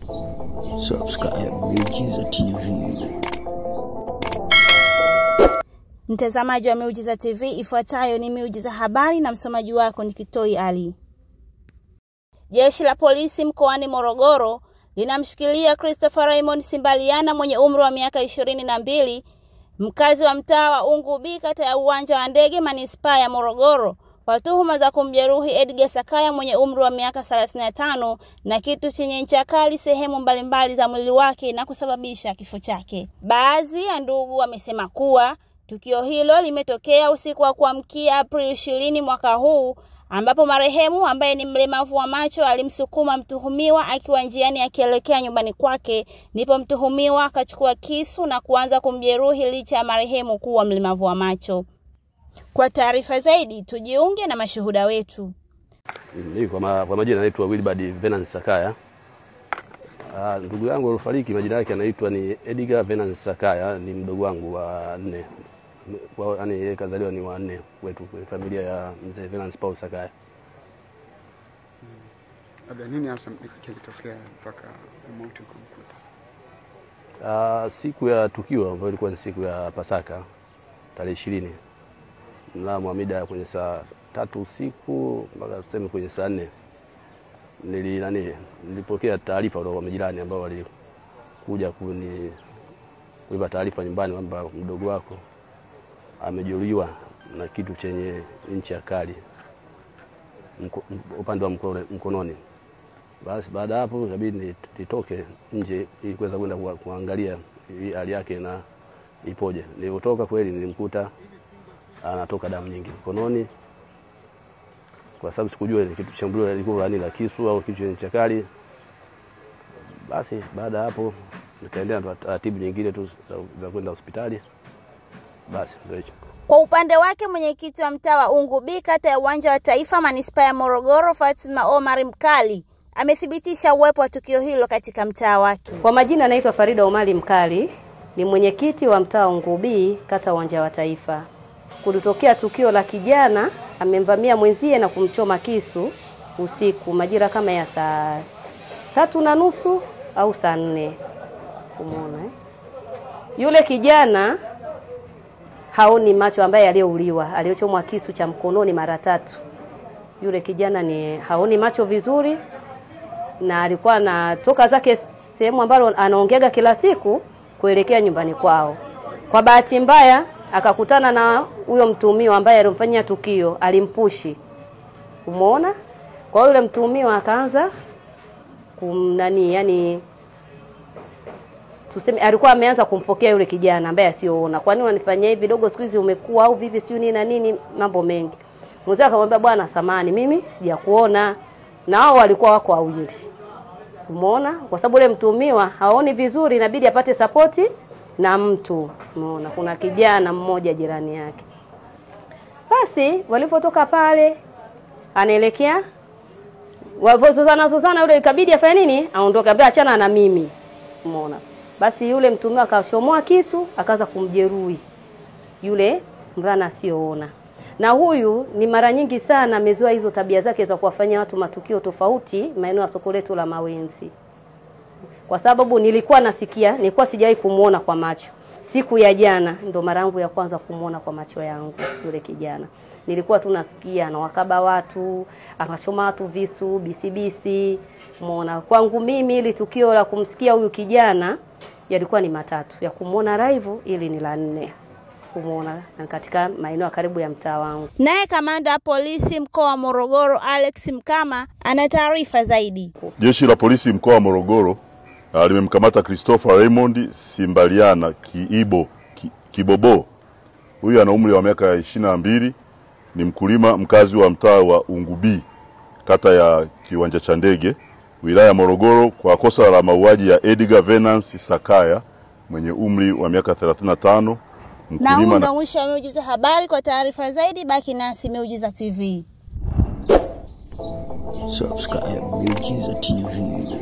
Subscribe Miujiza TV. Mtazamaji wa Miujiza TV, ifuatayo ni Miujiza habari na msomaji wako ni Kitoi Ali. Jeshi la polisi mkoani Morogoro linamshikilia Christopher Raymond Simbaliana mwenye umri wa miaka 22, mkazi wa mtaa wa Ungu B kata ya Uwanja wa Ndege manispaa ya Morogoro, kwa tuhuma za kumjeruhi Edgar Sakaya mwenye umri wa miaka 35 na kitu chenye ncha kali sehemu mbalimbali za mwili wake na kusababisha kifo chake. Baadhi ya ndugu wamesema kuwa tukio hilo limetokea usiku wa kuamkia Aprili 20 mwaka huu, ambapo marehemu ambaye ni mlemavu wa macho alimsukuma mtuhumiwa akiwa njiani akielekea nyumbani kwake, ndipo mtuhumiwa akachukua kisu na kuanza kumjeruhi licha ya marehemu kuwa mlemavu wa macho. Kwa taarifa zaidi tujiunge na mashuhuda wetu. Kwa majina naitwa Wilbard Venance Sakaya. Ndugu yangu alifariki, majina yake anaitwa ni Edgar Venance Sakaya, ni mdogo wangu wa 4. Yaani yeye kazaliwa ni wa 4 wetu kwa familia ya mzee Venance Paul Sakaya. Nini hasa kilitokea mpaka mauti kumkuta? Siku ya tukio ambayo ilikuwa ni siku ya Pasaka tarehe 20 mnamo mida kwenye saa 3 usiku mpaka tuseme kwenye saa 4 nilipokea taarifa kutoka kwa majirani ambao walikuja kunipa taarifa nyumbani kwamba mdogo wako amejeruhiwa na kitu chenye ncha kali upande wa mkononi. Basi baada hapo ikabidi nitoke nje ili kuweza kwenda kuangalia hali yake na ipoje. Nilipotoka kweli nilimkuta anatoka damu nyingi mkononi, kwa sababu sikujua ni kitu shambulio lilikuwa ni la kisu au kitu chenye ncha kali. Basi baada hapo nikaendelea na taratibu nyingine tu za kwenda hospitali. Basi ndio hicho. Kwa upande wake mwenyekiti wa mtaa wa Ungu B kata ya Uwanja wa Taifa manispaa ya Morogoro, Fatima Omar Mkali, amethibitisha uwepo wa tukio hilo katika mtaa wake. Kwa majina anaitwa Farida Omar Mkali, ni mwenyekiti wa mtaa Ungu B kata Uwanja wa Taifa. Kulitokea tukio la kijana amemvamia mwenzie na kumchoma kisu usiku majira kama ya saa 3:30 au saa 4. Umeona Yule kijana haoni macho ambaye aliyeuliwa, aliyochomwa kisu cha mkononi mara 3. Yule kijana haoni macho vizuri na alikuwa anatoka zake sehemu ambalo anaongeaga kila siku kuelekea nyumbani kwao. Kwa bahati mbaya akakutana na huyo mtuhumiwa ambaye alimfanyia tukio, alimpushi. Umeona? Kwa yule mtuhumiwa akaanza tuseme alikuwa ameanza kumfokea yule kijana ambaye asioona. Kwa nini unanifanyia hivi dogo, siku hizi umekuwa au vipi, sio nini na nini, mambo mengi. Mzee akamwambia bwana samani, mimi sijakuona. Na hao walikuwa wako wawili. Umeona? Kwa sababu yule mtuhumiwa haoni vizuri, inabidi apate support na mtu. Umeona? Kuna kijana mmoja jirani yake. Basi walipotoka pale anaelekea wavozozana yule ikabidi afanye nini? Aondoke, ambaye achana na mimi. Umeona? Basi yule mtumiwa akashomoa kisu akaanza kumjeruhi yule mvulana asioona. Na huyu ni mara nyingi sana amezoea hizo tabia zake za kuwafanyia watu matukio tofauti maeneo ya soko letu la Mawenzi. Kwa sababu nilikuwa sijawahi kumuona kwa macho. Siku ya jana ndo mara yangu ya kwanza kumuona kwa macho yangu yule kijana. Nilikuwa tunasikia na wakaba watu, akachoma watu visu, bisibisi. Umeona? Kwangu mimi ili tukio la kumsikia huyu kijana yalikuwa ni 3. Ya kumuona live ili ni la 4. Umeona? Katika maeneo karibu ya mtaa wangu. Naye kamanda wa polisi mkoa wa Morogoro Alex Mkama ana taarifa zaidi. Jeshi la polisi mkoa wa Morogoro limemkamata Christopher Raymond Simbaliana Kibobo. Huyu ana umri wa miaka 22, ni mkulima mkazi wa mtaa wa Ungu B kata ya Kiwanja cha Ndege, wilaya ya Morogoro, kwa kosa la mauaji ya Edgar Venance Sakaya mwenye umri wa miaka 35. Mkulima na mwisho wa Miujiza habari. Kwa taarifa zaidi baki nasi Miujiza TV. Subscribe Miujiza TV.